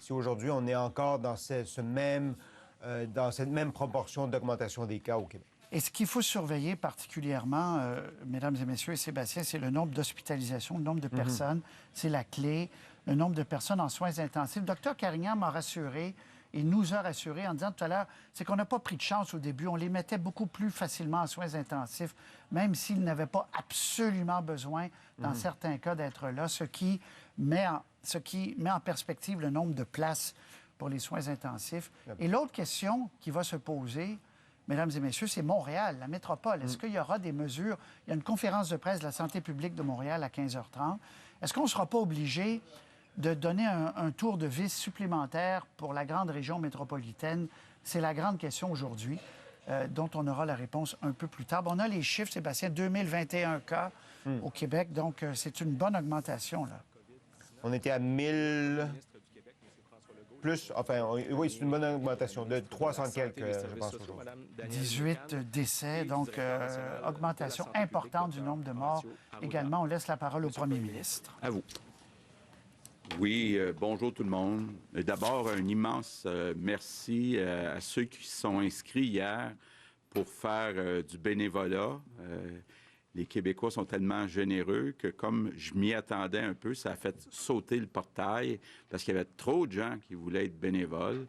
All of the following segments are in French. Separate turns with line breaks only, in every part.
si aujourd'hui on est encore dans dans cette même proportion d'augmentation des cas au Québec.
Et ce qu'il faut surveiller particulièrement, mesdames et messieurs, et Sébastien, c'est le nombre d'hospitalisations, le nombre de personnes. C'est la clé, le nombre de personnes en soins intensifs. Le docteur Carignan m'a rassuré et nous a rassuré en disant tout à l'heure, c'est qu'on n'a pas pris de chance au début. On les mettait beaucoup plus facilement en soins intensifs, même s'ils n'avaient pas absolument besoin, dans certains cas, d'être là, ce qui met en perspective le nombre de places pour les soins intensifs. Et l'autre question qui va se poser, mesdames et messieurs, c'est Montréal, la métropole. Est-ce qu'il y aura des mesures? Il y a une conférence de presse de la santé publique de Montréal à 15h30. Est-ce qu'on ne sera pas obligé de donner un tour de vis supplémentaire pour la grande région métropolitaine? C'est la grande question aujourd'hui, dont on aura la réponse un peu plus tard. Bon, on a les chiffres, Sébastien, 2021 cas au Québec, donc c'est une bonne augmentation, là.
On était à 1000... Plus, enfin, oui, c'est une bonne augmentation, de 300 quelques, je pense, aujourd'hui.
18 décès, donc augmentation importante du nombre de morts. Également, on laisse la parole au premier ministre.
À vous. Oui, bonjour tout le monde. D'abord, un immense merci à ceux qui se sont inscrits hier pour faire du bénévolat. Les Québécois sont tellement généreux que, comme je m'y attendais un peu, ça a fait sauter le portail parce qu'il y avait trop de gens qui voulaient être bénévoles.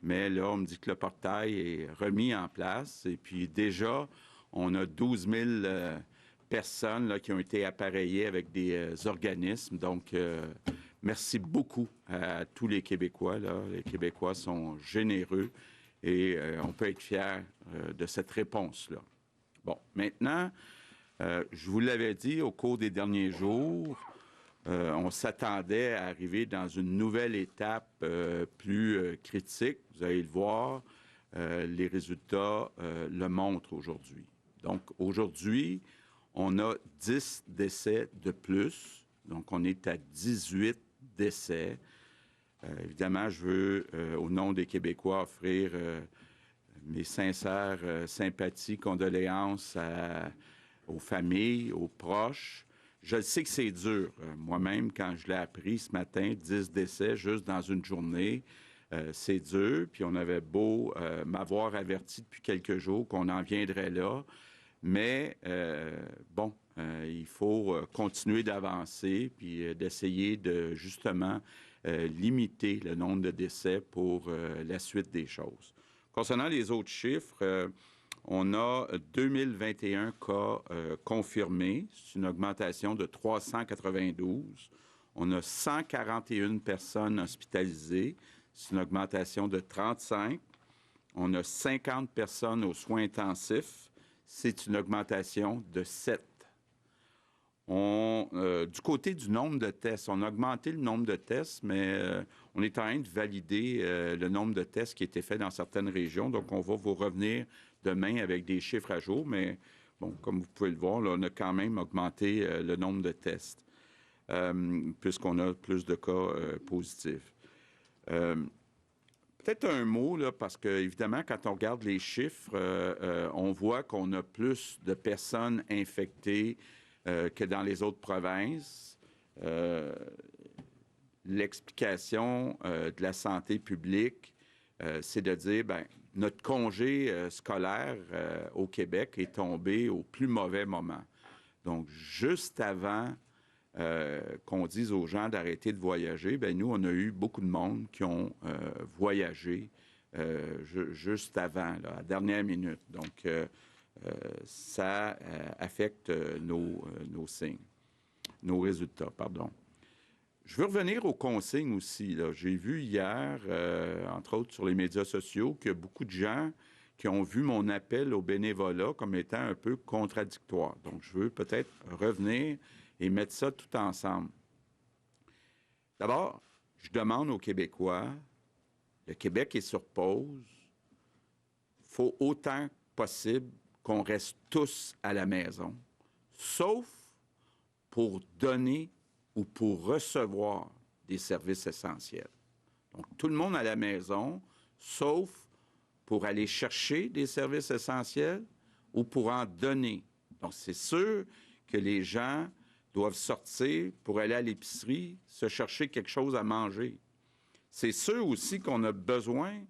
Mais là, on me dit que le portail est remis en place. Et puis déjà, on a 12 000 personnes là, qui ont été appareillées avec des organismes. Donc, merci beaucoup à tous les Québécois, là. Les Québécois sont généreux et on peut être fiers de cette réponse-là. Bon, maintenant... je vous l'avais dit au cours des derniers jours, on s'attendait à arriver dans une nouvelle étape plus critique. Vous allez le voir, les résultats le montrent aujourd'hui. Donc, aujourd'hui, on a 10 décès de plus. Donc, on est à 18 décès. Évidemment, je veux, au nom des Québécois, offrir mes sincères sympathies, condoléances aux familles, aux proches. Je sais que c'est dur. Moi-même, quand je l'ai appris ce matin, 10 décès juste dans une journée, c'est dur. Puis on avait beau m'avoir averti depuis quelques jours qu'on en viendrait là. Mais il faut continuer d'avancer puis d'essayer de justement limiter le nombre de décès pour la suite des choses. Concernant les autres chiffres... on a 2021 cas confirmés. C'est une augmentation de 392. On a 141 personnes hospitalisées. C'est une augmentation de 35. On a 50 personnes aux soins intensifs. C'est une augmentation de 7. Du côté du nombre de tests, on a augmenté le nombre de tests, mais on est en train de valider le nombre de tests qui étaient faits dans certaines régions. Donc, on va vous revenir demain avec des chiffres à jour, mais bon, comme vous pouvez le voir, là, on a quand même augmenté le nombre de tests, puisqu'on a plus de cas positifs. Peut-être un mot, là, parce que, évidemment, quand on regarde les chiffres, on voit qu'on a plus de personnes infectées que dans les autres provinces. L'explication de la santé publique, c'est de dire, notre congé scolaire au Québec est tombé au plus mauvais moment. Donc, juste avant qu'on dise aux gens d'arrêter de voyager, nous, on a eu beaucoup de monde qui ont voyagé juste avant, là, à la dernière minute. Donc, ça affecte nos signes, nos résultats, pardon. Je veux revenir aux consignes aussi, là. J'ai vu hier, entre autres sur les médias sociaux, qu'il y a beaucoup de gens qui ont vu mon appel au bénévolat comme étant un peu contradictoire. Donc, je veux peut-être revenir et mettre ça tout ensemble. D'abord, je demande aux Québécois, le Québec est sur pause, il faut autant que possible qu'on reste tous à la maison, sauf pour donner ou pour recevoir des services essentiels. Donc, tout le monde à la maison, sauf pour aller chercher des services essentiels ou pour en donner. Donc, c'est sûr que les gens doivent sortir pour aller à l'épicerie, se chercher quelque chose à manger. c'est sûr aussi qu'on a besoin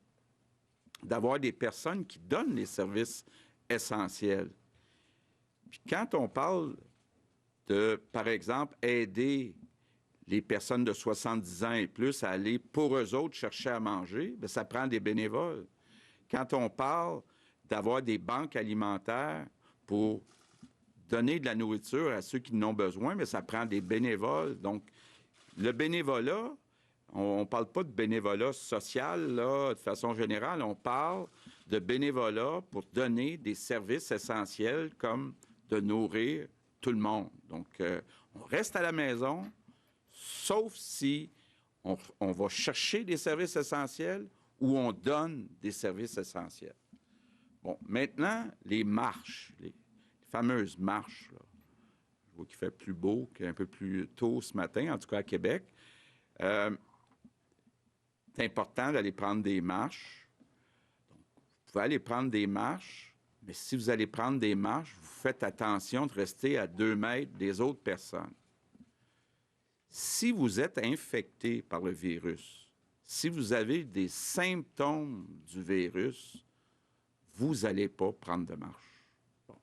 d'avoir des personnes qui donnent les services essentiels. Puis quand on parle de, par exemple, aider les personnes de 70 ans et plus à aller, pour eux autres, chercher à manger, bien, ça prend des bénévoles. Quand on parle d'avoir des banques alimentaires pour donner de la nourriture à ceux qui en ont besoin, mais ça prend des bénévoles. Donc, le bénévolat, on ne parle pas de bénévolat social, là, de façon générale, on parle de bénévolat pour donner des services essentiels comme de nourrir tout le monde. Donc, on reste à la maison, sauf si on va chercher des services essentiels ou on donne des services essentiels. Bon, maintenant, les marches, les fameuses marches, là. Je vois qu'il fait plus beau qu'un peu plus tôt ce matin, en tout cas à Québec. C'est important d'aller prendre des marches. Donc, vous pouvez aller prendre des marches, mais si vous allez prendre des marches, vous faites attention de rester à 2 mètres des autres personnes. Si vous êtes infecté par le virus, si vous avez des symptômes du virus, vous n'allez pas prendre de marche. Bon.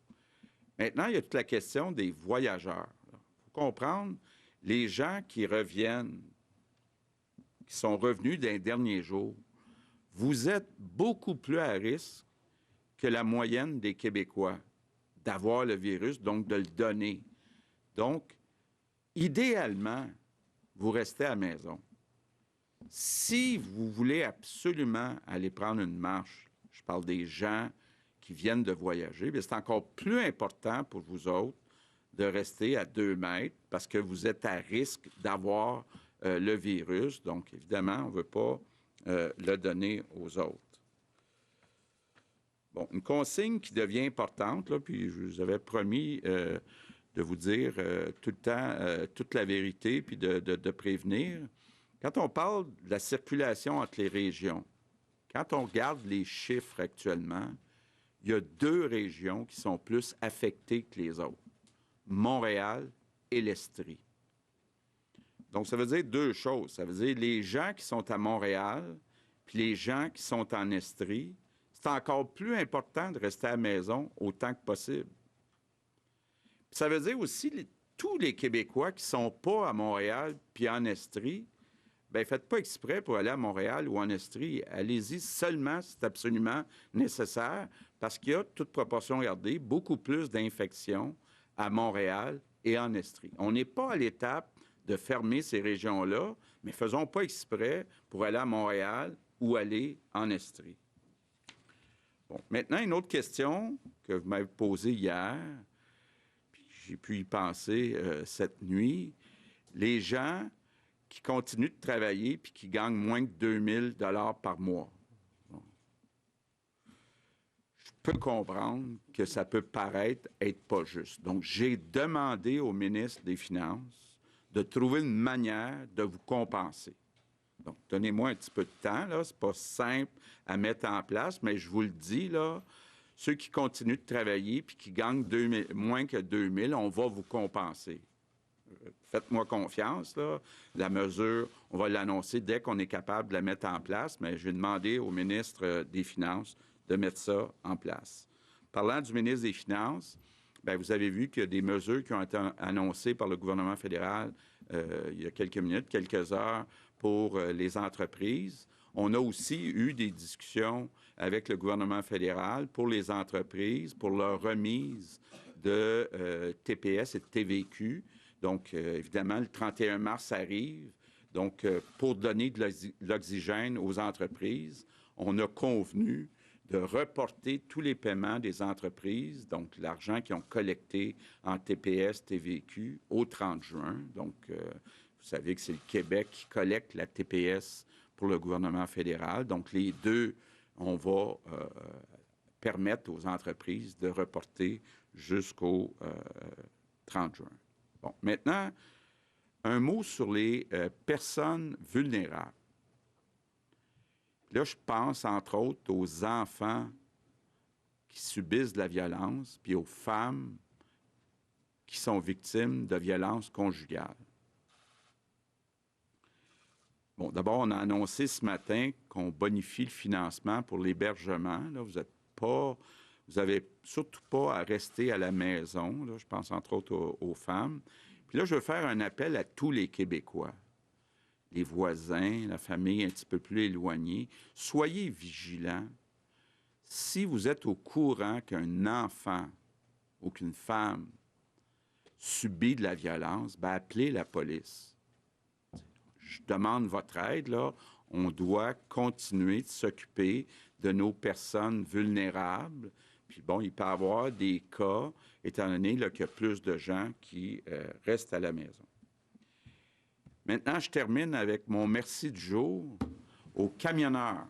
Maintenant, il y a toute la question des voyageurs. Il faut comprendre, les gens qui reviennent, qui sont revenus d'un dernier jour, vous êtes beaucoup plus à risque que la moyenne des Québécois d'avoir le virus, donc de le donner. Donc, idéalement, vous restez à la maison. Si vous voulez absolument aller prendre une marche, je parle des gens qui viennent de voyager, bien, c'est encore plus important pour vous autres de rester à 2 mètres parce que vous êtes à risque d'avoir le virus. Donc, évidemment, on ne veut pas le donner aux autres. Bon, une consigne qui devient importante, là, puis je vous avais promis de vous dire tout le temps toute la vérité, puis de prévenir. Quand on parle de la circulation entre les régions, quand on regarde les chiffres actuellement, il y a 2 régions qui sont plus affectées que les autres, Montréal et l'Estrie. Donc, ça veut dire 2 choses. Ça veut dire les gens qui sont à Montréal, puis les gens qui sont en Estrie, c'est encore plus important de rester à la maison autant que possible. Puis ça veut dire aussi tous les Québécois qui ne sont pas à Montréal puis en Estrie, bien, faites pas exprès pour aller à Montréal ou en Estrie. Allez-y seulement si c'est absolument nécessaire, parce qu'il y a, toute proportion gardée, beaucoup plus d'infections à Montréal et en Estrie. On n'est pas à l'étape de fermer ces régions-là, mais faisons pas exprès pour aller à Montréal ou aller en Estrie. Bon, maintenant, une autre question que vous m'avez posée hier, puis j'ai pu y penser cette nuit. Les gens qui continuent de travailler puis qui gagnent moins de 2 000 $ par mois. Bon. Je peux comprendre que ça peut paraître être pas juste. Donc, j'ai demandé au ministre des Finances de trouver une manière de vous compenser. Donc, donnez-moi un petit peu de temps, là. C'est pas simple à mettre en place, mais je vous le dis, là, ceux qui continuent de travailler puis qui gagnent moins que 2 000, on va vous compenser. Faites-moi confiance, là. La mesure, on va l'annoncer dès qu'on est capable de la mettre en place, mais je vais demander au ministre des Finances de mettre ça en place. Parlant du ministre des Finances, bien, vous avez vu qu'il y a des mesures qui ont été annoncées par le gouvernement fédéral il y a quelques minutes, quelques heures, pour les entreprises. On a aussi eu des discussions avec le gouvernement fédéral pour les entreprises, pour leur remise de TPS et de TVQ. Donc, évidemment, le 31 mars arrive. Donc, pour donner de l'oxygène aux entreprises, on a convenu de reporter tous les paiements des entreprises, donc l'argent qu'ils ont collecté en TPS, TVQ, au 30 juin. Donc, vous savez que c'est le Québec qui collecte la TPS pour le gouvernement fédéral. Donc, les deux, on va permettre aux entreprises de reporter jusqu'au 30 juin. Bon, maintenant, un mot sur les personnes vulnérables. Là, je pense, entre autres, aux enfants qui subissent de la violence, puis aux femmes qui sont victimes de violences conjugales. Bon, d'abord, on a annoncé ce matin qu'on bonifie le financement pour l'hébergement. Là, vous avez surtout pas à rester à la maison. Là, je pense entre autres aux femmes. Puis là, je veux faire un appel à tous les Québécois, les voisins, la famille un petit peu plus éloignée. Soyez vigilants. Si vous êtes au courant qu'un enfant ou qu'une femme subit de la violence, bien, appelez la police. Je demande votre aide, là. On doit continuer de s'occuper de nos personnes vulnérables. Puis bon, il peut y avoir des cas, étant donné là, qu'il y a plus de gens qui restent à la maison. Maintenant, je termine avec mon merci du jour aux camionneurs.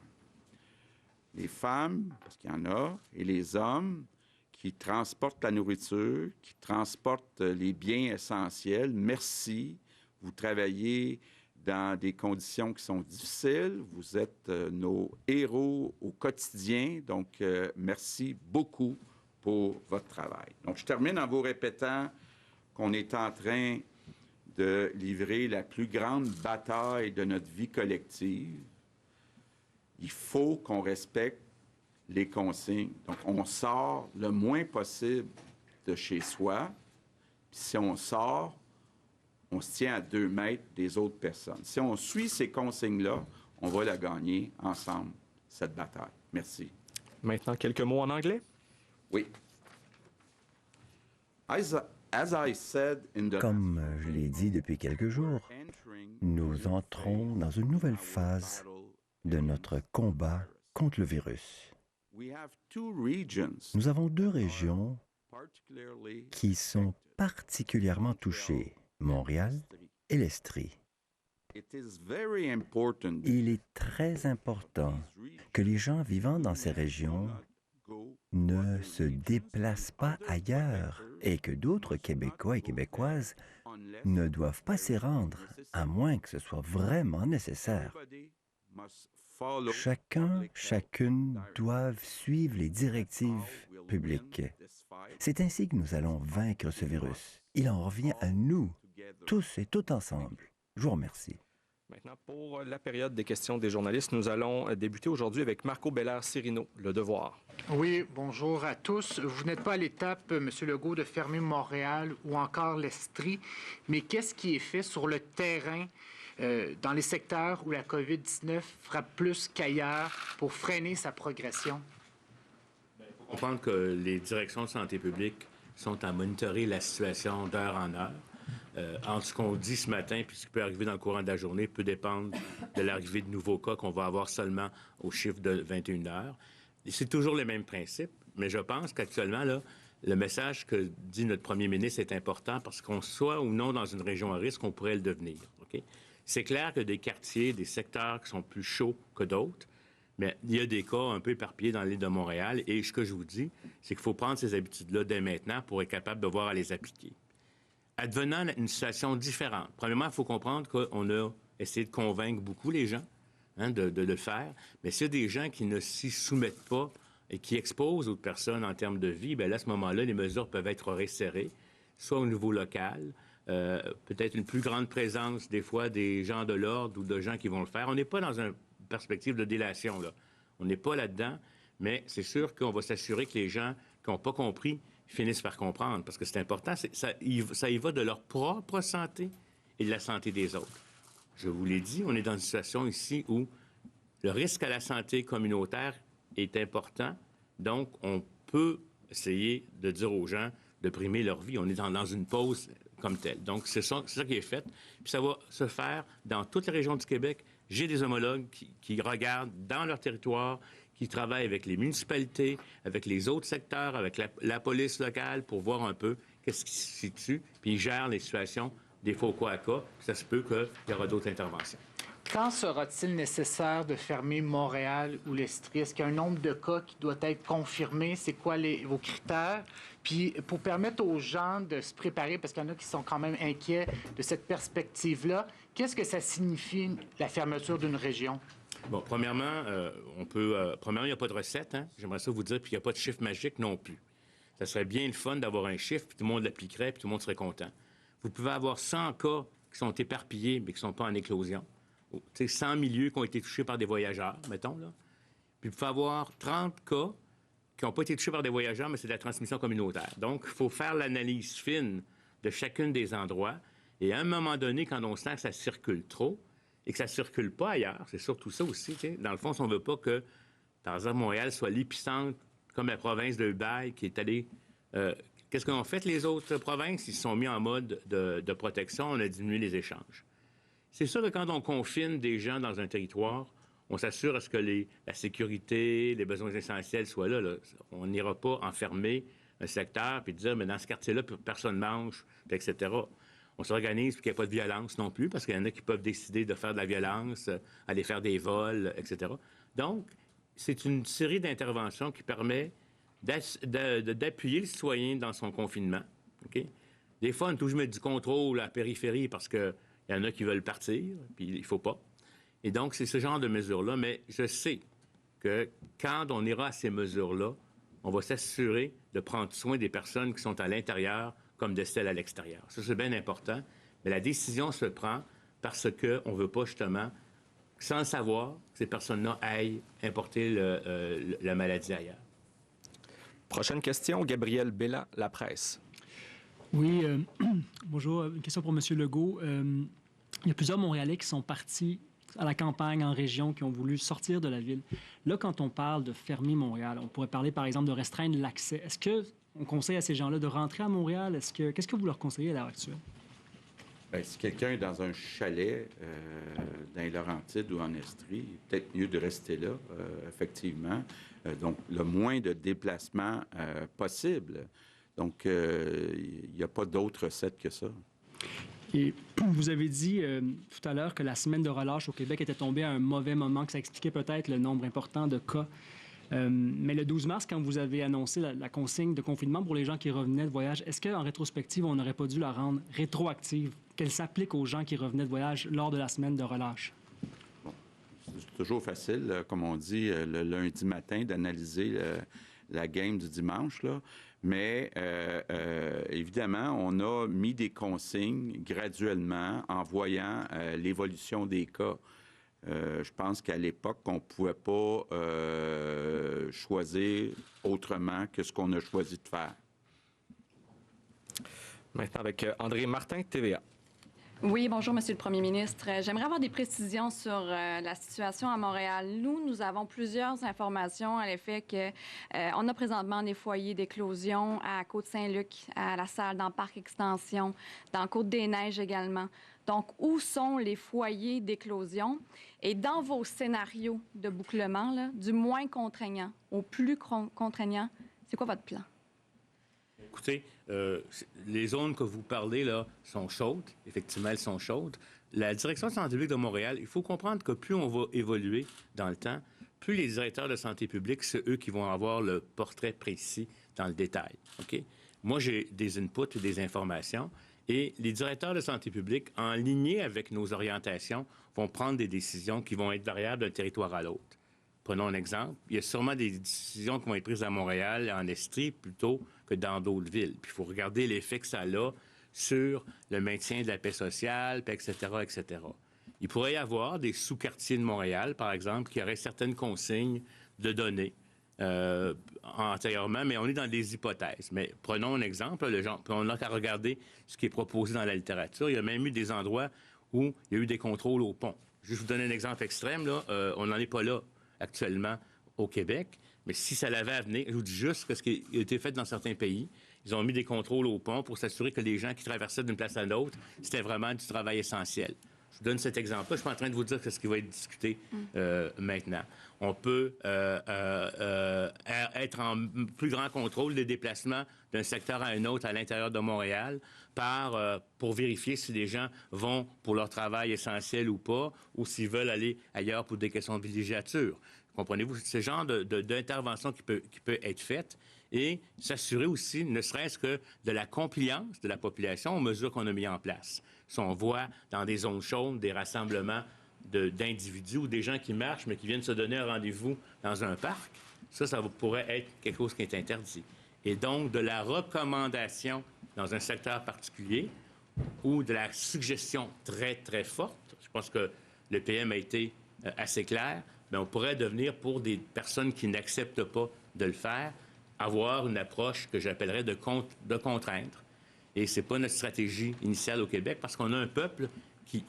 Les femmes, parce qu'il y en a, et les hommes qui transportent la nourriture, qui transportent les biens essentiels. Merci. Vous travaillez dans des conditions qui sont difficiles. Vous êtes nos héros au quotidien. Donc, merci beaucoup pour votre travail. Donc, je termine en vous répétant qu'on est en train de livrer la plus grande bataille de notre vie collective. Il faut qu'on respecte les consignes. Donc, on sort le moins possible de chez soi. Puis si on sort, on se tient à 2 mètres des autres personnes. Si on suit ces consignes-là, on va la gagner ensemble, cette bataille. Merci.
Maintenant, quelques mots en anglais?
Oui.
Comme je l'ai dit depuis quelques jours, nous entrons dans une nouvelle phase de notre combat contre le virus. Nous avons 2 régions qui sont particulièrement touchées, Montréal et l'Estrie. Il est très important que les gens vivant dans ces régions ne se déplacent pas ailleurs et que d'autres Québécois et Québécoises ne doivent pas s'y rendre, à moins que ce soit vraiment nécessaire. Chacun, chacune doivent suivre les directives publiques. C'est ainsi que nous allons vaincre ce virus. Il en revient à nous, tous et toutes ensemble. Je vous remercie.
Maintenant, pour la période des questions des journalistes, nous allons débuter aujourd'hui avec Marco Bélair-Sirino, Le Devoir.
Oui, bonjour à tous. Vous n'êtes pas à l'étape, M. Legault, de fermer Montréal ou encore l'Estrie, mais qu'est-ce qui est fait sur le terrain dans les secteurs où la COVID-19 frappe plus qu'ailleurs pour freiner sa progression?
Il faut comprendre que les directions de santé publique sont à monitorer la situation d'heure en heure. Entre ce qu'on dit ce matin et ce qui peut arriver dans le courant de la journée peut dépendre de l'arrivée de nouveaux cas qu'on va avoir seulement au chiffre de 21 heures. Et c'est toujours le même principe, mais je pense qu'actuellement, là, le message que dit notre premier ministre est important parce qu'on soit ou non dans une région à risque, on pourrait le devenir. Okay? C'est clair que des quartiers, des secteurs qui sont plus chauds que d'autres, mais il y a des cas un peu éparpillés dans l'île de Montréal et ce que je vous dis, c'est qu'il faut prendre ces habitudes-là dès maintenant pour être capable de voir à les appliquer. Advenant une situation différente, premièrement, il faut comprendre qu'on a essayé de convaincre beaucoup les gens de le faire, mais s'il y a des gens qui ne s'y soumettent pas et qui exposent d'autres personnes en termes de vie, bien là, à ce moment-là, les mesures peuvent être resserrées, soit au niveau local, peut-être une plus grande présence des fois des gens de l'ordre ou de gens qui vont le faire. On n'est pas dans une perspective de délation, là. On n'est pas là-dedans, mais c'est sûr qu'on va s'assurer que les gens qui n'ont pas compris finissent par comprendre, parce que c'est important, ça y va de leur propre santé et de la santé des autres. Je vous l'ai dit, on est dans une situation ici où le risque à la santé communautaire est important, donc on peut essayer de dire aux gens de primer leur vie. On est dans une pause comme telle. Donc, c'est ça qui est fait. Puis ça va se faire dans toutes les régions du Québec. J'ai des homologues qui regardent dans leur territoire, qui travaillent avec les municipalités, avec les autres secteurs, avec la police locale pour voir un peu qu'est-ce qui se situe, puis ils gèrent les situations des faux cas à cas. Ça se peut qu'il y aura d'autres interventions.
Quand sera-t-il nécessaire de fermer Montréal ou l'Estrie? Est-ce qu'il y a un nombre de cas qui doit être confirmé? C'est quoi vos critères? Puis pour permettre aux gens de se préparer, parce qu'il y en a qui sont quand même inquiets de cette perspective-là, qu'est-ce que ça signifie, la fermeture d'une région?
Bon, premièrement, premièrement, il n'y a pas de recette, hein? J'aimerais ça vous dire, puis il n'y a pas de chiffre magique non plus. Ça serait bien le fun d'avoir un chiffre, puis tout le monde l'appliquerait, puis tout le monde serait content. Vous pouvez avoir 100 cas qui sont éparpillés, mais qui ne sont pas en éclosion. 100 milieux qui ont été touchés par des voyageurs, mettons, là. Puis il faut avoir 30 cas qui n'ont pas été touchés par des voyageurs, mais c'est de la transmission communautaire. Donc, il faut faire l'analyse fine de chacune des endroits. Et à un moment donné, quand on sent que ça circule trop et que ça ne circule pas ailleurs, c'est surtout ça aussi, t'sais. Dans le fond, si on ne veut pas que, par exemple, Montréal soit l'épicentre, comme la province de Hubei, qui est allée... qu'est-ce qu'ont fait les autres provinces? Ils se sont mis en mode de protection, on a diminué les échanges. C'est sûr que quand on confine des gens dans un territoire, on s'assure à ce que la sécurité, les besoins essentiels soient là, là. On n'ira pas enfermer un secteur puis dire, mais dans ce quartier-là, personne ne mange, etc. On s'organise pour qu'il n'y ait pas de violence non plus, parce qu'il y en a qui peuvent décider de faire de la violence, aller faire des vols, etc. Donc, c'est une série d'interventions qui permet d'appuyer le citoyen dans son confinement. Okay? Des fois, on est obligé de mettre du contrôle à la périphérie parce qu'il y en a qui veulent partir, puis il ne faut pas. Et donc, c'est ce genre de mesures-là. Mais je sais que quand on ira à ces mesures-là, on va s'assurer de prendre soin des personnes qui sont à l'intérieur comme de celles à l'extérieur. Ça, c'est bien important. Mais la décision se prend parce qu'on ne veut pas, justement, sans le savoir, que ces personnes-là aillent importer la maladie ailleurs.
Prochaine question, Gabriel Bella, La Presse.
Oui, bonjour. Une question pour M. Legault. Il y a plusieurs Montréalais qui sont partis à la campagne, en région, qui ont voulu sortir de la ville. Là, quand on parle de fermer Montréal, on pourrait parler, par exemple, de restreindre l'accès. Est-ce qu'on conseille à ces gens-là de rentrer à Montréal? Qu'est-ce que vous leur conseillez à l'heure actuelle? Bien,
si quelqu'un est dans un chalet dans les Laurentides ou en Estrie, peut-être mieux de rester là, effectivement. Donc, le moins de déplacements possible. Donc, il n'y a pas d'autre recette que ça.
Et vous avez dit tout à l'heure que la semaine de relâche au Québec était tombée à un mauvais moment, que ça expliquait peut-être le nombre important de cas. Mais le 12 mars, quand vous avez annoncé la consigne de confinement pour les gens qui revenaient de voyage, est-ce qu'en rétrospective, on n'aurait pas dû la rendre rétroactive, qu'elle s'applique aux gens qui revenaient de voyage lors de la semaine de relâche?
Bon, c'est toujours facile, comme on dit, le lundi matin, d'analyser la game du dimanche, là. Mais évidemment, on a mis des consignes graduellement en voyant l'évolution des cas. Je pense qu'à l'époque, on ne pouvait pas choisir autrement que ce qu'on a choisi de faire.
Maintenant avec André Martin, TVA.
Oui, bonjour, Monsieur le Premier ministre. J'aimerais avoir des précisions sur la situation à Montréal. Nous avons plusieurs informations à l'effet qu'on a présentement des foyers d'éclosion à Côte-Saint-Luc, à La Salle, dans Parc Extension, dans Côte-des-Neiges également. Donc, où sont les foyers d'éclosion? Et dans vos scénarios de bouclement, là, du moins contraignant au plus contraignant, c'est quoi votre plan?
Écoutez, les zones que vous parlez là sont chaudes. Effectivement, elles sont chaudes. La Direction de santé publique de Montréal, il faut comprendre que plus on va évoluer dans le temps, plus les directeurs de santé publique, c'est eux qui vont avoir le portrait précis dans le détail. OK? Moi, j'ai des inputs et des informations. Et les directeurs de santé publique, en lignée avec nos orientations, vont prendre des décisions qui vont être variables d'un territoire à l'autre. Prenons un exemple. Il y a sûrement des décisions qui vont être prises à Montréal et en Estrie plutôt que dans d'autres villes. Puis il faut regarder l'effet que ça a sur le maintien de la paix sociale, etc., etc. Il pourrait y avoir des sous-quartiers de Montréal, par exemple, qui auraient certaines consignes de données antérieurement, mais on est dans des hypothèses. Mais prenons un exemple, on n'a qu'à regarder ce qui est proposé dans la littérature. Il y a même eu des endroits où il y a eu des contrôles au pont. Je vais vous donner un exemple extrême, là. On n'en est pas là actuellement au Québec, mais si ça l'avait à venir, je vous dis juste que ce qui a été fait dans certains pays, ils ont mis des contrôles au pont pour s'assurer que les gens qui traversaient d'une place à l'autre, c'était vraiment du travail essentiel. Je vous donne cet exemple-là. Je ne suis pas en train de vous dire que ce qui va être discuté maintenant. On peut être en plus grand contrôle des déplacements d'un secteur à un autre à l'intérieur de Montréal pour vérifier si les gens vont pour leur travail essentiel ou pas, ou s'ils veulent aller ailleurs pour des questions de villégiature. Comprenez-vous? C'est ce genre d'intervention qui peut être faite et s'assurer aussi, ne serait-ce que de la compliance de la population aux mesures qu'on a mises en place. Si on voit dans des zones chaudes des rassemblements d'individus ou des gens qui marchent mais qui viennent se donner un rendez-vous dans un parc, ça pourrait être quelque chose qui est interdit. Et donc, de la recommandation dans un secteur particulier ou de la suggestion très, très forte, je pense que le PM a été assez clair, mais on pourrait devenir, pour des personnes qui n'acceptent pas de le faire, avoir une approche que j'appellerais de contraindre. Et ce n'est pas notre stratégie initiale au Québec, parce qu'on a un peuple qui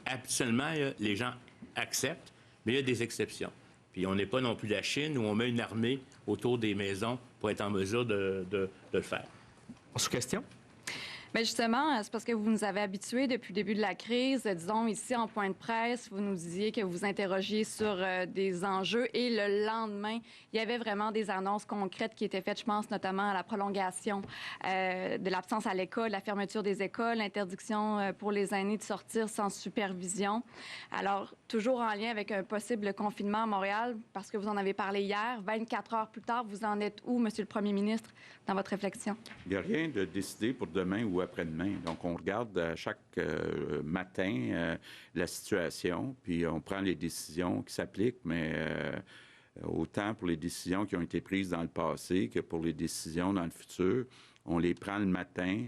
habituellement, les gens acceptent, mais il y a des exceptions. Puis on n'est pas non plus la Chine, où on met une armée autour des maisons pour être en mesure de le faire.
Sous question?
Bien justement, c'est parce que vous nous avez habitués depuis le début de la crise. Disons, ici, en point de presse, vous nous disiez que vous interrogiez sur des enjeux et le lendemain, il y avait vraiment des annonces concrètes qui étaient faites. Je pense notamment à la prolongation de l'absence à l'école, la fermeture des écoles, l'interdiction pour les aînés de sortir sans supervision. Alors, toujours en lien avec un possible confinement à Montréal, parce que vous en avez parlé hier, 24 heures plus tard, vous en êtes où, Monsieur le Premier ministre, dans votre réflexion?
Il n'y a rien de décidé pour demain ou après-demain. Donc, on regarde à chaque matin la situation, puis on prend les décisions qui s'appliquent, mais autant pour les décisions qui ont été prises dans le passé que pour les décisions dans le futur, on les prend le matin,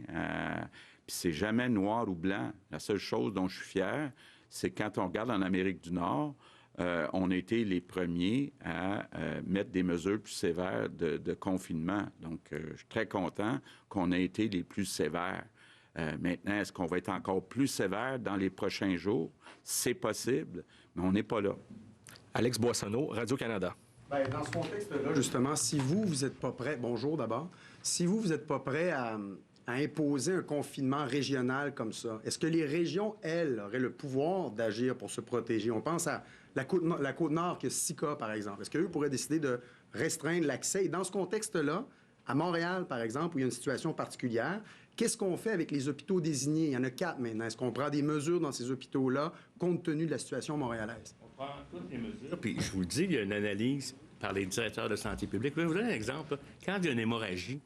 puis c'est jamais noir ou blanc. La seule chose dont je suis fier, c'est quand on regarde en Amérique du Nord, on a été les premiers à mettre des mesures plus sévères de confinement. Donc, je suis très content qu'on ait été les plus sévères. Maintenant, est-ce qu'on va être encore plus sévère dans les prochains jours? C'est possible, mais on n'est pas là.
Alex Boissonneau, Radio-Canada.
Bien, dans ce contexte-là, justement, si vous n'êtes pas prêt, bonjour d'abord, si vous n'êtes pas prêt à imposer un confinement régional comme ça, est-ce que les régions, elles, auraient le pouvoir d'agir pour se protéger? On pense à la Côte-Nord, qui a 6 cas, par exemple. Est-ce qu'eux pourraient décider de restreindre l'accès? Et dans ce contexte-là, à Montréal, par exemple, où il y a une situation particulière, qu'est-ce qu'on fait avec les hôpitaux désignés? Il y en a 4 maintenant. Est-ce qu'on prend des mesures dans ces hôpitaux-là, compte tenu de la situation montréalaise?
On prend toutes les mesures. Puis, je vous le dis, il y a une analyse par les directeurs de santé publique. Je vais vous donner un exemple. Quand il y a une hémorragie,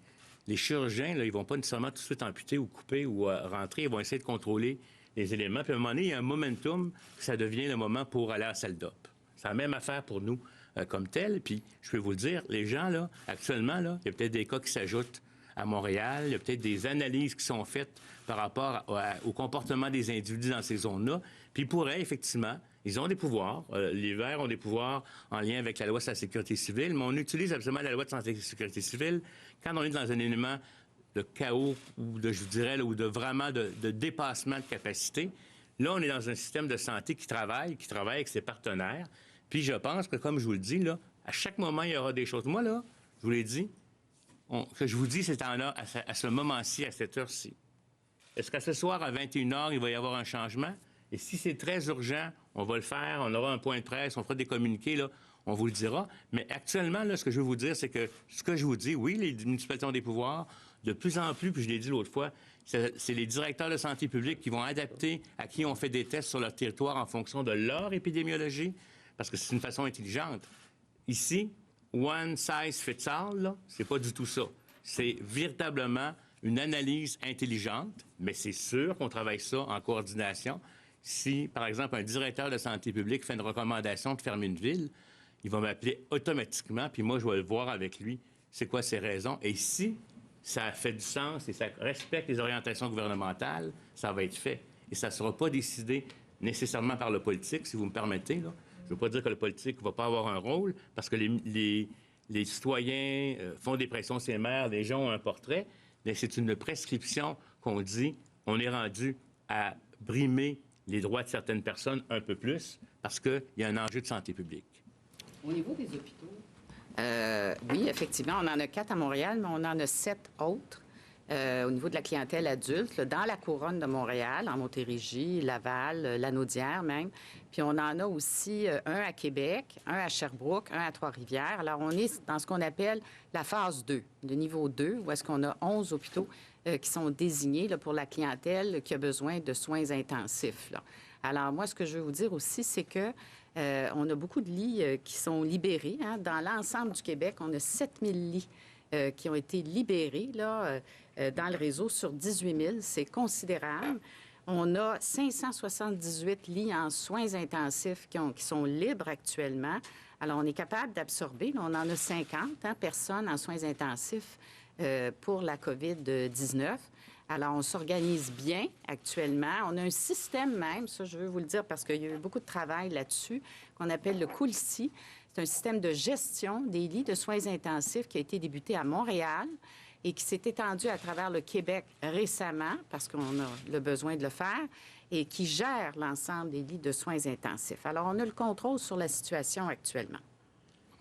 les chirurgiens, là, ils ne vont pas nécessairement tout de suite amputer ou couper ou rentrer. Ils vont essayer de contrôler les éléments. Puis à un moment donné, il y a un momentum que ça devient le moment pour aller à la salle d'op. C'est la même affaire pour nous comme tel. Puis je peux vous le dire, les gens, là, actuellement, là, il y a peut-être des cas qui s'ajoutent à Montréal. Il y a peut-être des analyses qui sont faites par rapport au comportement des individus dans ces zones-là. Puis ils pourraient, effectivement, ils ont des pouvoirs. Les Verts ont des pouvoirs en lien avec la loi sur la sécurité civile, mais on utilise absolument la loi de santé et sécurité civile quand on est dans un élément de chaos ou je dirais, là, ou de vraiment de dépassement de capacité. Là, on est dans un système de santé qui travaille avec ses partenaires. Puis je pense que, comme je vous le dis, là, à chaque moment, il y aura des choses. Moi, là, je vous l'ai dit, que je vous dis, c'est à ce moment-ci, à cette heure-ci. Est-ce qu'à ce soir, à 21h, il va y avoir un changement? Et si c'est très urgent, on va le faire, on aura un point de presse, on fera des communiqués, là, on vous le dira. Mais actuellement, là, ce que je veux vous dire, c'est que ce que je vous dis, oui, les municipalités ont des pouvoirs. De plus en plus, puis je l'ai dit l'autre fois, c'est les directeurs de santé publique qui vont adapter à qui on fait des tests sur leur territoire en fonction de leur épidémiologie, parce que c'est une façon intelligente. Ici, one size fits all, là, c'est pas du tout ça. C'est véritablement une analyse intelligente, mais c'est sûr qu'on travaille ça en coordination. Si, par exemple, un directeur de santé publique fait une recommandation de fermer une ville, il va m'appeler automatiquement, puis moi, je vais le voir avec lui, c'est quoi ses raisons. Et si ça fait du sens et ça respecte les orientations gouvernementales, ça va être fait. Et ça ne sera pas décidé nécessairement par le politique, si vous me permettez, là. Je ne veux pas dire que le politique ne va pas avoir un rôle, parce que les citoyens font des pressions sur les maires, les gens ont un portrait, mais c'est une prescription qu'on dit, on est rendu à brimer les droits de certaines personnes un peu plus, parce qu'il y a un enjeu de santé publique.
Au niveau des hôpitaux? Oui, effectivement, on en a 4 à Montréal, mais on en a 7 autres au niveau de la clientèle adulte, là, dans la couronne de Montréal, en Montérégie, Laval, Lanaudière même. Puis on en a aussi un à Québec, un à Sherbrooke, un à Trois-Rivières. Alors, on est dans ce qu'on appelle la phase 2, le niveau 2, où est-ce qu'on a 11 hôpitaux qui sont désignés là, pour la clientèle qui a besoin de soins intensifs, là. Alors, moi, ce que je veux vous dire aussi, c'est que on a beaucoup de lits qui sont libérés. Hein. Dans l'ensemble du Québec, on a 7000 lits qui ont été libérés là, dans le réseau sur 18 000. C'est considérable. On a 578 lits en soins intensifs qui sont libres actuellement. Alors, on est capable d'absorber. On en a 50 personnes en soins intensifs pour la COVID-19. Alors, on s'organise bien actuellement. On a un système même, ça je veux vous le dire parce qu'il y a eu beaucoup de travail là-dessus, qu'on appelle le COULCI. C'est un système de gestion des lits de soins intensifs qui a été débuté à Montréal et qui s'est étendu à travers le Québec récemment, parce qu'on a le besoin de le faire, et qui gère l'ensemble des lits de soins intensifs. Alors, on a le contrôle sur la situation actuellement.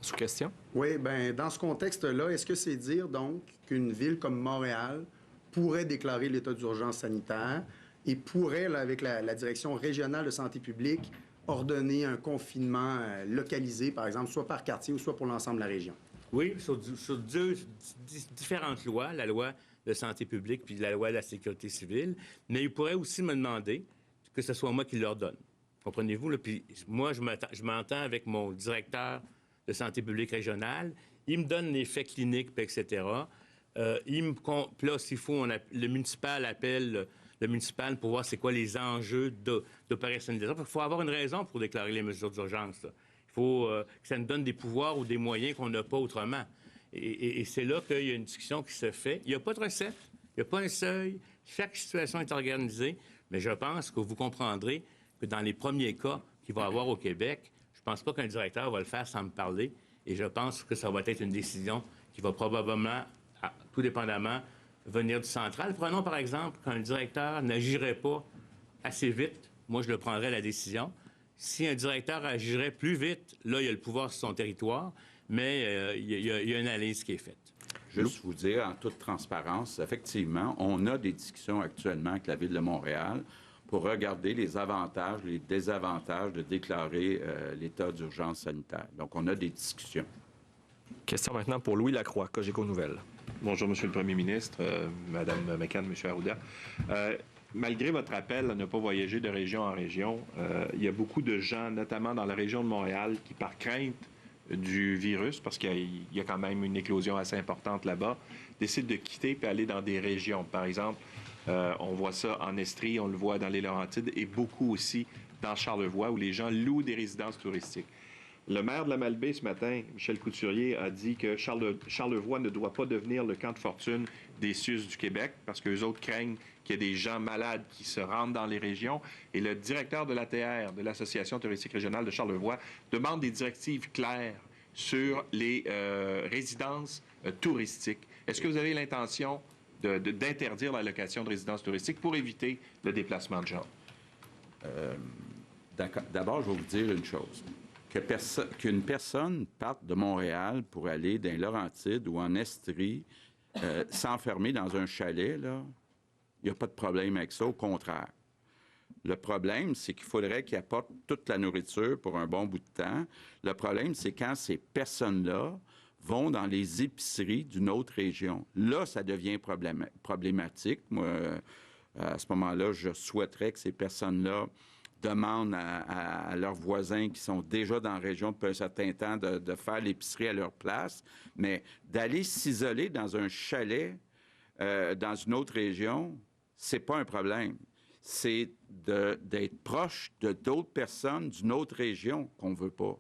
Sous question?
Oui, bien, dans ce contexte-là, est-ce que c'est dire, donc, qu'une ville comme Montréal pourrait déclarer l'état d'urgence sanitaire et pourrait, là, avec la Direction régionale de santé publique, ordonner un confinement localisé, par exemple, soit par quartier ou soit pour l'ensemble de la région?
Oui, sur différentes lois, la loi de santé publique puis la loi de la sécurité civile, mais il pourrait aussi me demander que ce soit moi qui l'ordonne. Comprenez-vous? Là? Puis moi, je m'entends avec mon directeur de santé publique régionale. Il me donne les faits cliniques, etc. Puis là, s'il faut, le municipal appelle le municipal pour voir c'est quoi les enjeux d'opérationnalisation. Il faut avoir une raison pour déclarer les mesures d'urgence. Il faut que ça nous donne des pouvoirs ou des moyens qu'on n'a pas autrement. Et c'est là qu'il y a une discussion qui se fait. Il n'y a pas de recette, il n'y a pas un seuil. Chaque situation est organisée, mais je pense que vous comprendrez que dans les premiers cas qu'il va y avoir au Québec, je ne pense pas qu'un directeur va le faire sans me parler. Et je pense que ça va être une décision qui va probablement, tout dépendamment, venir du central. Prenons par exemple qu'un directeur n'agirait pas assez vite. Moi, je le prendrais la décision. Si un directeur agirait plus vite, là, il a le pouvoir sur son territoire, mais il y a une analyse qui est faite.
Juste vous dire, en toute transparence, effectivement, on a des discussions actuellement avec la Ville de Montréal pour regarder les avantages, les désavantages de déclarer l'état d'urgence sanitaire. Donc, on a des discussions.
Question maintenant pour Louis Lacroix, Cogeco Nouvelles.
Bonjour, Monsieur le Premier ministre, Madame McCann, Monsieur Arruda. Malgré votre appel à ne pas voyager de région en région, il y a beaucoup de gens, notamment dans la région de Montréal, qui, par crainte du virus, parce qu'il y a quand même une éclosion assez importante là-bas, décident de quitter et aller dans des régions. Par exemple, on voit ça en Estrie, on le voit dans les Laurentides et beaucoup aussi dans Charlevoix, où les gens louent des résidences touristiques. Le maire de la Malbaie, ce matin, Michel Couturier, a dit que Charlevoix ne doit pas devenir le camp de fortune des CIUS du Québec, parce qu'eux autres craignent qu'il y ait des gens malades qui se rendent dans les régions. Et le directeur de l'ATR, de l'Association touristique régionale de Charlevoix, demande des directives claires sur les résidences touristiques. Est-ce que vous avez l'intention d'interdire la location de résidences touristiques pour éviter le déplacement de gens?
D'abord, je vais vous dire une chose. Qu'une personne parte de Montréal pour aller dans les Laurentides ou en Estrie, s'enfermer dans un chalet, là, il n'y a pas de problème avec ça, au contraire. Le problème, c'est qu'il faudrait qu'ils apportent toute la nourriture pour un bon bout de temps. Le problème, c'est quand ces personnes-là vont dans les épiceries d'une autre région. Là, ça devient problématique. Moi, à ce moment-là, je souhaiterais que ces personnes-là demandent à leurs voisins qui sont déjà dans la région depuis un certain temps de faire l'épicerie à leur place, mais d'aller s'isoler dans un chalet dans une autre région, c'est pas un problème. C'est d'être proche de d'autres personnes d'une autre région qu'on veut pas.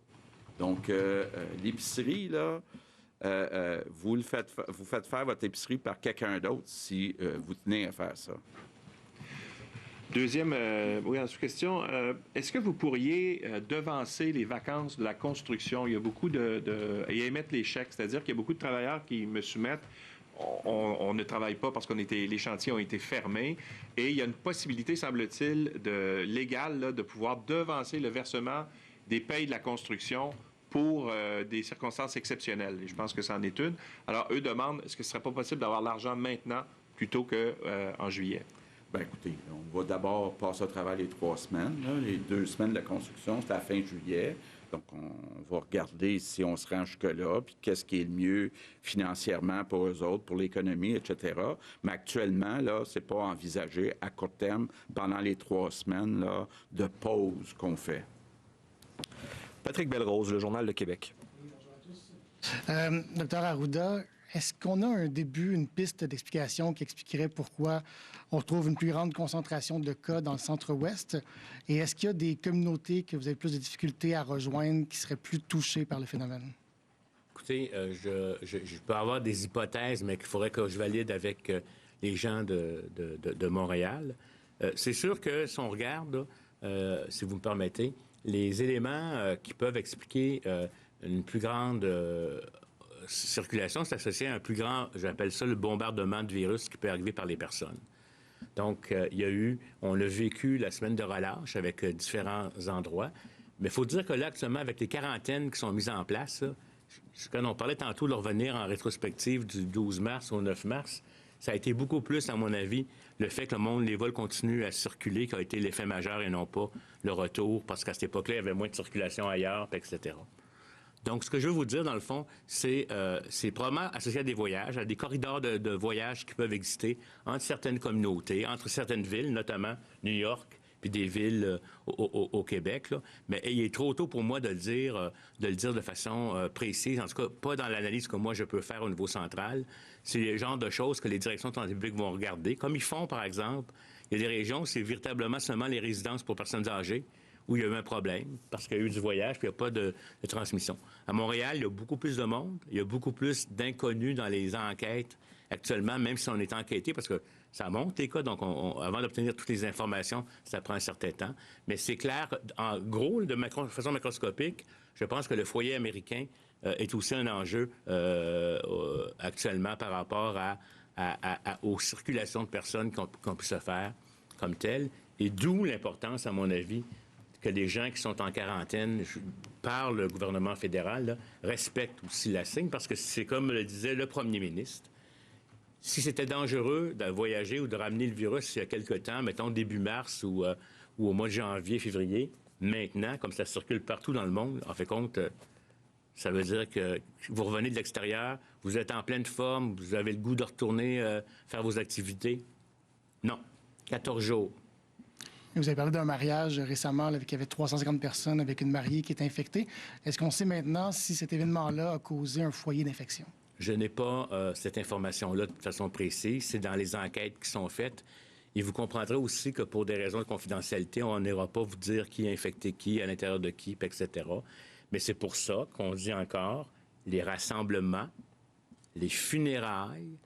Donc, l'épicerie, là, vous faites faire votre épicerie par quelqu'un d'autre si vous tenez à faire ça.
Deuxième question. Est-ce que vous pourriez devancer les vacances de la construction? Il y a beaucoup et émettre les chèques, c'est-à-dire qu'il y a beaucoup de travailleurs qui me soumettent. On ne travaille pas parce les chantiers ont été fermés et il y a une possibilité, semble-t-il, légale là, de pouvoir devancer le versement des payes de la construction pour des circonstances exceptionnelles. Et je pense que c'en est une. Alors, eux demandent, est-ce que ce ne serait pas possible d'avoir l'argent maintenant plutôt qu'en juillet?
Bien, écoutez, on va d'abord passer au travail les 3 semaines. Là. Les 2 semaines de la construction, c'est à la fin juillet. Donc, on va regarder si on se rend jusque-là, puis qu'est-ce qui est le mieux financièrement pour eux autres, pour l'économie, etc. Mais actuellement, là, c'est pas envisagé à court terme pendant les 3 semaines là, de pause qu'on fait.
Patrick Belrose, le Journal de Québec.
Docteur Arruda, est-ce qu'on a un début, une piste d'explication qui expliquerait pourquoi on retrouve une plus grande concentration de cas dans le centre-ouest? Et est-ce qu'il y a des communautés que vous avez plus de difficultés à rejoindre qui seraient plus touchées par le phénomène?
Écoutez, je peux avoir des hypothèses, mais qu'il faudrait que je valide avec les gens de Montréal. C'est sûr que si on regarde, si vous me permettez, les éléments qui peuvent expliquer une plus grande circulation, c'est associé à un plus grand, j'appelle ça le bombardement de virus qui peut arriver par les personnes. Donc, on l'a vécu la semaine de relâche avec différents endroits. Mais il faut dire que là, actuellement, avec les quarantaines qui sont mises en place, là, quand on parlait tantôt de revenir en rétrospective du 12 mars au 9 mars, ça a été beaucoup plus, à mon avis, le fait que les vols continuent à circuler qui a été l'effet majeur et non pas le retour, parce qu'à cette époque-là, il y avait moins de circulation ailleurs, etc. Donc, ce que je veux vous dire, dans le fond, c'est probablement associé à des voyages, à des corridors de voyages qui peuvent exister entre certaines communautés, entre certaines villes, notamment New York, puis des villes au Québec. Là. Mais il est trop tôt pour moi de le dire de façon précise, en tout cas pas dans l'analyse que moi je peux faire au niveau central. C'est le genre de choses que les directions de santé publique vont regarder, comme ils font, par exemple. Il y a des régions où c'est véritablement seulement les résidences pour personnes âgées, où il y a eu un problème, parce qu'il y a eu du voyage, puis il n'y a pas de transmission. À Montréal, il y a beaucoup plus de monde, il y a beaucoup plus d'inconnus dans les enquêtes actuellement, même si on est enquêté, parce que ça monte les cas, donc avant d'obtenir toutes les informations, ça prend un certain temps. Mais c'est clair, en gros, de façon macroscopique, je pense que le foyer américain est aussi un enjeu actuellement par rapport aux circulations de personnes qu'on puisse se faire comme telles, et d'où l'importance, à mon avis, que les gens qui sont en quarantaine, par le gouvernement fédéral, là, respectent aussi la signe, parce que c'est comme le disait le premier ministre, si c'était dangereux de voyager ou de ramener le virus il y a quelque temps, mettons début mars ou au mois de janvier, février, maintenant, comme ça circule partout dans le monde, en fait compte, ça veut dire que vous revenez de l'extérieur, vous êtes en pleine forme, vous avez le goût de retourner faire vos activités. Non. 14 jours.
Vous avez parlé d'un mariage récemment là, qui avait 350 personnes avec une mariée qui est infectée. Est-ce qu'on sait maintenant si cet événement-là a causé un foyer d'infection? Je
n'ai pas cette information-là de façon précise. C'est dans les enquêtes qui sont faites. Et vous comprendrez aussi que pour des raisons de confidentialité, on n'ira pas vous dire qui a infecté qui, à l'intérieur de qui, etc. Mais c'est pour ça qu'on dit encore, les rassemblements, les funérailles,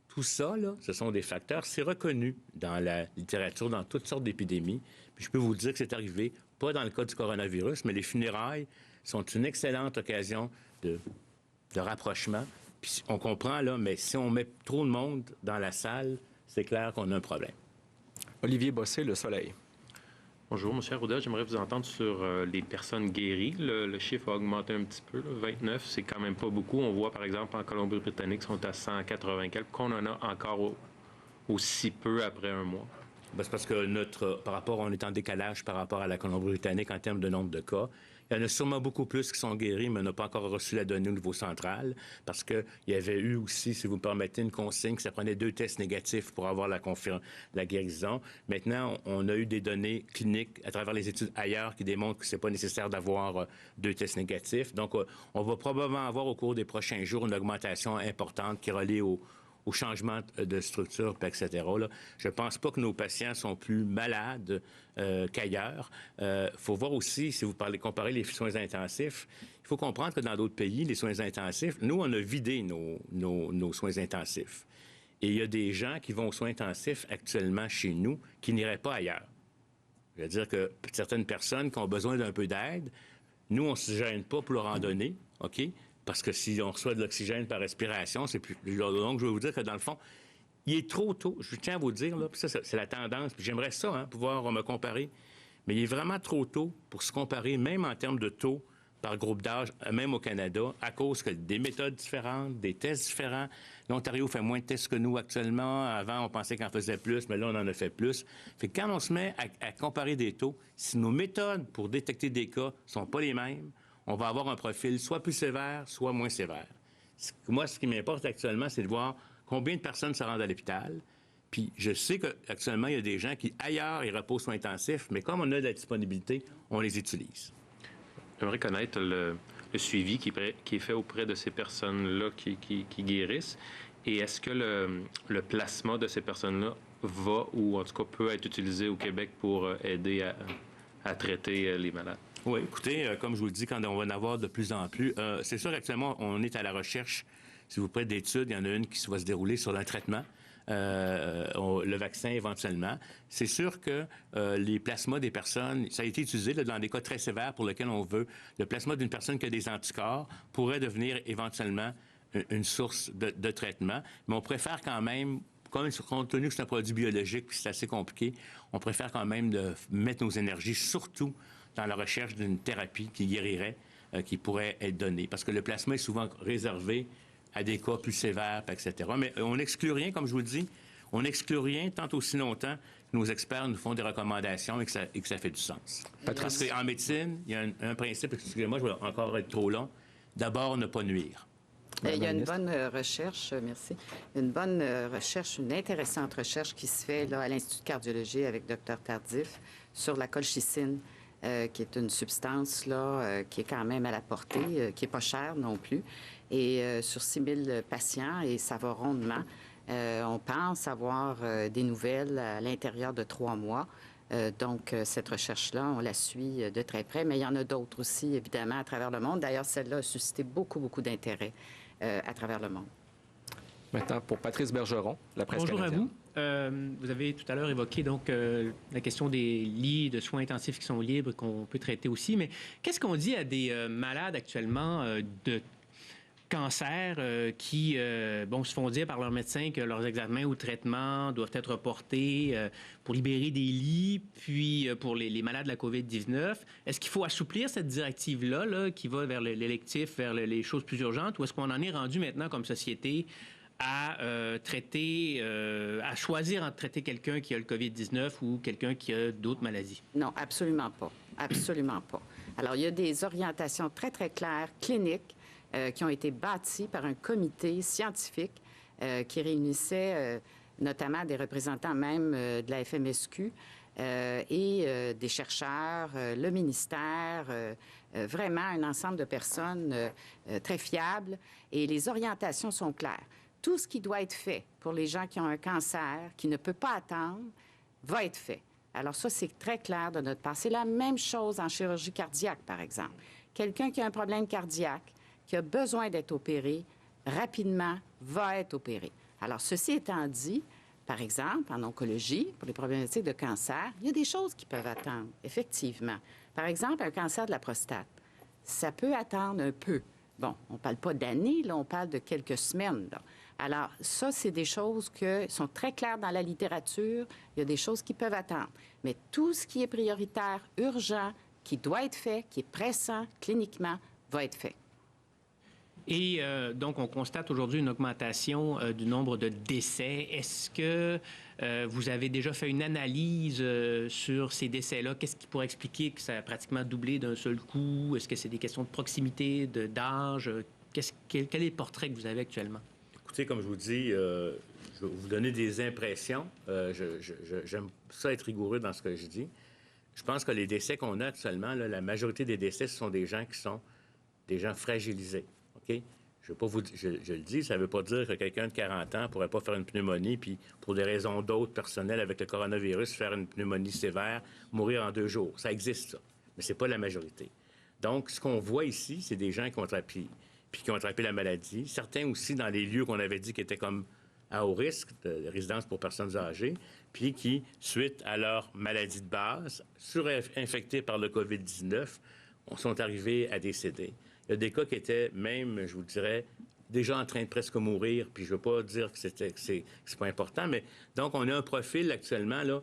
tout ça, là, ce sont des facteurs, c'est reconnu dans la littérature, dans toutes sortes d'épidémies. Puis je peux vous dire que c'est arrivé, pas dans le cas du coronavirus, mais les funérailles sont une excellente occasion de rapprochement. Puis on comprend, là, mais si on met trop de monde dans la salle, c'est clair qu'on a un problème.
Olivier Bossé, Le Soleil.
Bonjour, M. Arruda. J'aimerais vous entendre sur les personnes guéries. Le chiffre a augmenté un petit peu. Là. 29, c'est quand même pas beaucoup. On voit, par exemple, en Colombie-Britannique, ils sont à 180 quelques. Qu'on en a encore aussi peu après un mois.
Ben, c'est parce que on est en décalage par rapport à la Colombie-Britannique en termes de nombre de cas. Il y en a sûrement beaucoup plus qui sont guéris, mais on n'a pas encore reçu la donnée au niveau central, parce qu'il y avait eu aussi, si vous me permettez, une consigne que ça prenait 2 tests négatifs pour avoir la guérison. Maintenant, on a eu des données cliniques à travers les études ailleurs qui démontrent que c'est pas nécessaire d'avoir 2 tests négatifs. Donc, on va probablement avoir au cours des prochains jours une augmentation importante qui relie au changement de structure, etc. Là. Je ne pense pas que nos patients sont plus malades qu'ailleurs. Il faut voir aussi, si vous comparez les soins intensifs, il faut comprendre que dans d'autres pays, les soins intensifs, nous, on a vidé nos soins intensifs. Et il y a des gens qui vont aux soins intensifs actuellement chez nous qui n'iraient pas ailleurs. Je veux dire que certaines personnes qui ont besoin d'un peu d'aide, nous, on ne se gêne pas pour leur en donner, OK? Parce que si on reçoit de l'oxygène par respiration, c'est plus. Donc, je vais vous dire que dans le fond, il est trop tôt. Je tiens à vous dire, là, puis ça, c'est la tendance. Puis j'aimerais ça, pouvoir me comparer. Mais il est vraiment trop tôt pour se comparer, même en termes de taux par groupe d'âge, même au Canada, à cause que des méthodes différentes, des tests différents. L'Ontario fait moins de tests que nous actuellement. Avant, on pensait qu'on en faisait plus, mais là, on en a fait plus. Fait que quand on se met à comparer des taux, si nos méthodes pour détecter des cas sont pas les mêmes, on va avoir un profil soit plus sévère, soit moins sévère. Moi, ce qui m'importe actuellement, c'est de voir combien de personnes se rendent à l'hôpital. Puis je sais qu'actuellement, il y a des gens qui, ailleurs, ils reposent soins intensifs, mais comme on a de la disponibilité, on les utilise.
J'aimerais connaître le suivi qui est fait auprès de ces personnes-là qui guérissent. Et est-ce que le placement de ces personnes-là va, ou en tout cas peut être utilisé au Québec pour aider à traiter les malades?
Oui, écoutez, comme je vous le dis, quand on va en avoir de plus en plus, c'est sûr qu'actuellement, on est à la recherche, si vous plaît, d'études. Il y en a une qui va se dérouler sur un traitement le vaccin éventuellement. C'est sûr que les plasmas des personnes, ça a été utilisé là, dans des cas très sévères pour lesquels on veut, le plasma d'une personne qui a des anticorps pourrait devenir éventuellement une source de traitement. Mais on préfère quand même, compte tenu que c'est un produit biologique puis c'est assez compliqué, on préfère quand même de mettre nos énergies surtout dans la recherche d'une thérapie qui guérirait, qui pourrait être donnée. Parce que le plasma est souvent réservé à des cas plus sévères, etc. Mais on n'exclut rien, comme je vous le dis, on n'exclut rien tant aussi longtemps que nos experts nous font des recommandations et que ça fait du sens. Parce qu'en médecine, il y a un principe, excusez-moi, je vais encore être trop long, d'abord ne pas nuire.
Il y a une bonne recherche, merci, une bonne recherche, une intéressante recherche qui se fait là, à l'Institut de cardiologie avec Dr Tardif sur la colchicine, qui est une substance là, qui est quand même à la portée, qui n'est pas chère non plus, et sur 6 000 patients, et ça va rondement. On pense avoir des nouvelles à l'intérieur de 3 mois. Donc, cette recherche-là, on la suit de très près, mais il y en a d'autres aussi, évidemment, à travers le monde. D'ailleurs, celle-là a suscité beaucoup, beaucoup d'intérêt à travers le monde.
Maintenant, pour Patrice Bergeron, la presse canadienne.
Bonjour à vous. Vous avez tout à l'heure évoqué donc la question des lits de soins intensifs qui sont libres, qu'on peut traiter aussi. Mais qu'est-ce qu'on dit à des malades actuellement de cancer qui se font dire par leur médecin que leurs examens ou traitements doivent être reportés pour libérer des lits, puis pour les malades de la COVID-19. Est-ce qu'il faut assouplir cette directive-là là, qui va vers l'électif, vers les choses plus urgentes, ou est-ce qu'on en est rendu maintenant comme société à traiter, à choisir entre traiter quelqu'un qui a le COVID-19 ou quelqu'un qui a d'autres maladies? Non, absolument pas. Absolument pas. Alors, il y a des orientations très, très claires, cliniques, qui ont été bâtis par un comité scientifique qui réunissait notamment des représentants même de la FMSQ et des chercheurs, le ministère, vraiment un ensemble de personnes très fiables. Et les orientations sont claires. Tout ce qui doit être fait pour les gens qui ont un cancer, qui ne peut pas attendre, va être fait. Alors ça, c'est très clair de notre part. C'est la même chose en chirurgie cardiaque, par exemple. Quelqu'un qui a un problème cardiaque, qui a besoin d'être opéré, rapidement, va être opéré. Alors, ceci étant dit, par exemple, en oncologie, pour les problématiques de cancer, il y a des choses qui peuvent attendre, effectivement. Par exemple, un cancer de la prostate, ça peut attendre un peu. Bon, on ne parle pas d'années, là, on parle de quelques semaines, là. Alors, ça, c'est des choses qui sont très claires dans la littérature. Il y a des choses qui peuvent attendre. Mais tout ce qui est prioritaire, urgent, qui doit être fait, qui est pressant, cliniquement, va être fait. Et donc, on constate aujourd'hui une augmentation du nombre de décès. Est-ce que vous avez déjà fait une analyse sur ces décès-là? Qu'est-ce qui pourrait expliquer que ça a pratiquement doublé d'un seul coup? Est-ce que c'est des questions de proximité, d'âge? Quel est le portrait que vous avez actuellement?
Écoutez, comme je vous dis, je vais vous donner des impressions. J'aime ça être rigoureux dans ce que je dis. Je pense que les décès qu'on a actuellement, là, la majorité des décès, ce sont des gens qui sont des gens fragilisés. OK? Je le dis, ça ne veut pas dire que quelqu'un de 40 ans ne pourrait pas faire une pneumonie, puis pour des raisons d'autres personnelles avec le coronavirus, faire une pneumonie sévère, mourir en 2 jours. Ça existe, ça. Mais ce n'est pas la majorité. Donc, ce qu'on voit ici, c'est des gens qui ont attrapé, puis qui ont attrapé la maladie. Certains aussi dans les lieux qu'on avait dit qui étaient comme à haut risque, de résidence pour personnes âgées, puis qui, suite à leur maladie de base, surinfectés par le COVID-19, sont arrivés à décéder. Il y a des cas qui étaient même, je vous dirais, déjà en train de presque mourir, puis je ne veux pas dire que c'est pas important, mais donc on a un profil actuellement, là,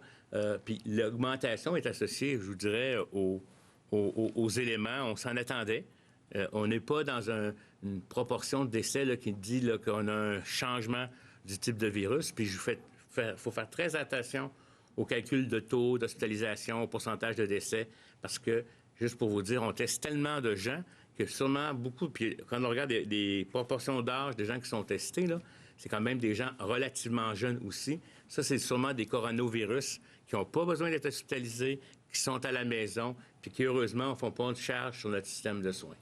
puis l'augmentation est associée, je vous dirais, aux éléments, on s'en attendait. On n'est pas dans une proportion de décès là, qui dit qu'on a un changement du type de virus, puis il faut faire très attention au calcul de taux d'hospitalisation, au pourcentage de décès, parce que, juste pour vous dire, on teste tellement de gens que sûrement beaucoup, puis quand on regarde les proportions d'âge des gens qui sont testés, là, c'est quand même des gens relativement jeunes aussi. Ça, c'est sûrement des coronavirus qui n'ont pas besoin d'être hospitalisés, qui sont à la maison, puis qui, heureusement, ne font pas de charge sur notre système de soins.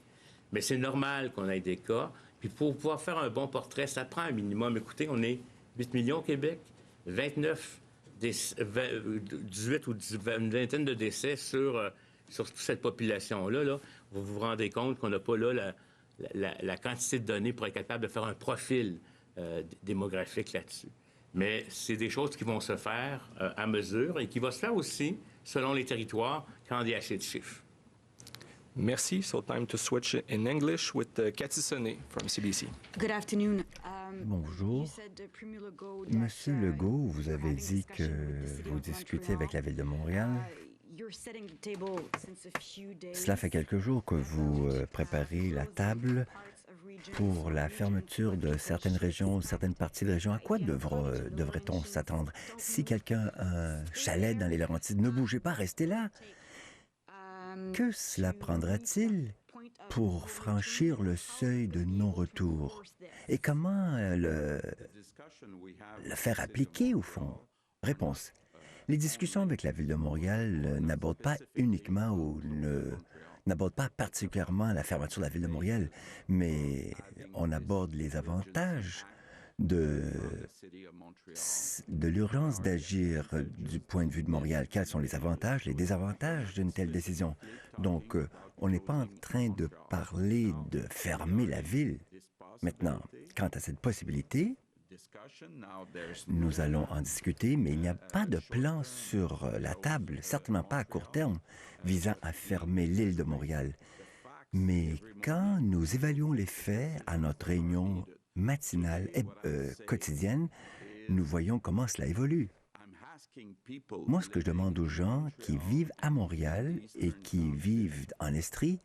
Mais c'est normal qu'on ait des cas. Puis pour pouvoir faire un bon portrait, ça prend un minimum. Écoutez, on est 8 millions au Québec, 18 ou une vingtaine de décès sur toute cette population-là. Là. Vous vous rendez compte qu'on n'a pas là la quantité de données pour être capable de faire un profil démographique là-dessus. Mais c'est des choses qui vont se faire à mesure et qui vont se faire aussi selon les territoires quand il y a assez de chiffres.
Merci. So time to switch in English with Cathy Sonnet from CBC.
Good afternoon.
Bonjour. Monsieur Legault, vous avez dit que vous discutiez avec la Ville de Montréal. Cela fait quelques jours que vous préparez la table pour la fermeture de certaines régions, certaines parties de région. À quoi devrait-on s'attendre? Si quelqu'un a un chalet dans les Laurentides, ne bougez pas, restez là. Que cela prendra-t-il pour franchir le seuil de non-retour? Et comment le faire appliquer, au fond? Réponse. Les discussions avec la Ville de Montréal n'abordent pas uniquement ou n'abordent pas particulièrement la fermeture de la Ville de Montréal, mais on aborde les avantages de l'urgence d'agir du point de vue de Montréal. Quels sont les avantages, les désavantages d'une telle décision? Donc, on n'est pas en train de parler de fermer la ville. Maintenant, quant à cette possibilité, nous allons en discuter, mais il n'y a pas de plan sur la table, certainement pas à court terme, visant à fermer l'île de Montréal. Mais quand nous évaluons les faits à notre réunion matinale et quotidienne, nous voyons comment cela évolue. Moi, ce que je demande aux gens qui vivent à Montréal et qui vivent en Estrie,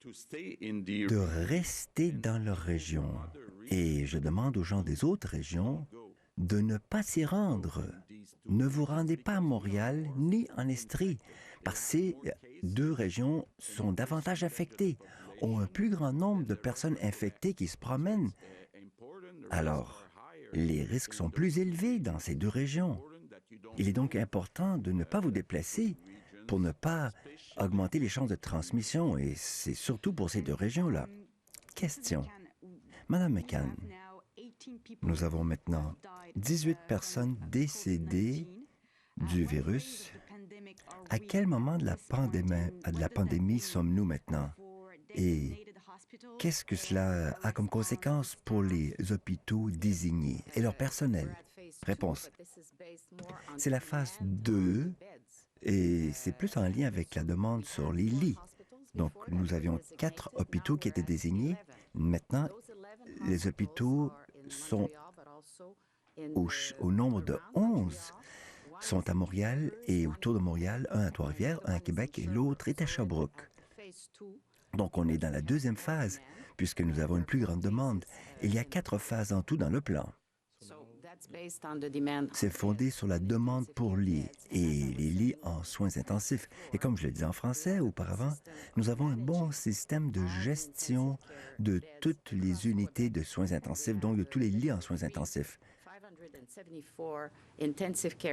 de rester dans leur région. Et je demande aux gens des autres régions de ne pas s'y rendre. Ne vous rendez pas à Montréal ni en Estrie, parce que ces deux régions sont davantage affectées, ont un plus grand nombre de personnes infectées qui se promènent. Alors, les risques sont plus élevés dans ces deux régions. Il est donc important de ne pas vous déplacer pour ne pas augmenter les chances de transmission, et c'est surtout pour ces deux régions-là. Question. Madame McCann, nous avons maintenant 18 personnes décédées du virus. À quel moment de la pandémie sommes-nous maintenant? Et qu'est-ce que cela a comme conséquence pour les hôpitaux désignés et leur personnel? Réponse. C'est la phase 2 et c'est plus en lien avec la demande sur les lits. Donc, nous avions 4 hôpitaux qui étaient désignés. Maintenant, les hôpitaux sont au nombre de 11 sont à Montréal et autour de Montréal, un à Trois-Rivières, un à Québec et l'autre est à Sherbrooke. Donc, on est dans la deuxième phase, puisque nous avons une plus grande demande. Il y a 4 phases en tout dans le plan. C'est fondé sur la demande pour lits et les lits en soins intensifs. Et comme je le disais en français auparavant, nous avons un bon système de gestion de toutes les unités de soins intensifs, donc de tous les lits en soins intensifs.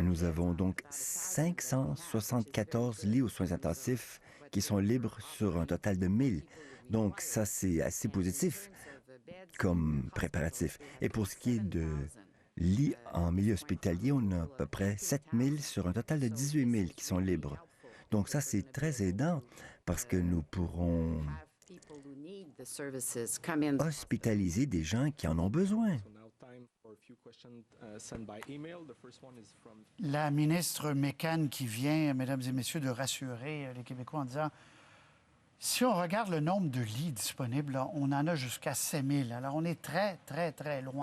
Nous avons donc 574 lits aux soins intensifs qui sont libres sur un total de 1000. Donc ça, c'est assez positif comme préparatif. Et pour ce qui est de lits en milieu hospitalier, on a à peu près 7000 sur un total de 18 000 qui sont libres. Donc ça, c'est très aidant parce que nous pourrons hospitaliser des gens qui en ont besoin.
La ministre McCann qui vient, mesdames et messieurs, de rassurer les Québécois en disant, si on regarde le nombre de lits disponibles, là, on en a jusqu'à 7 000. Alors, on est très, très, très loin.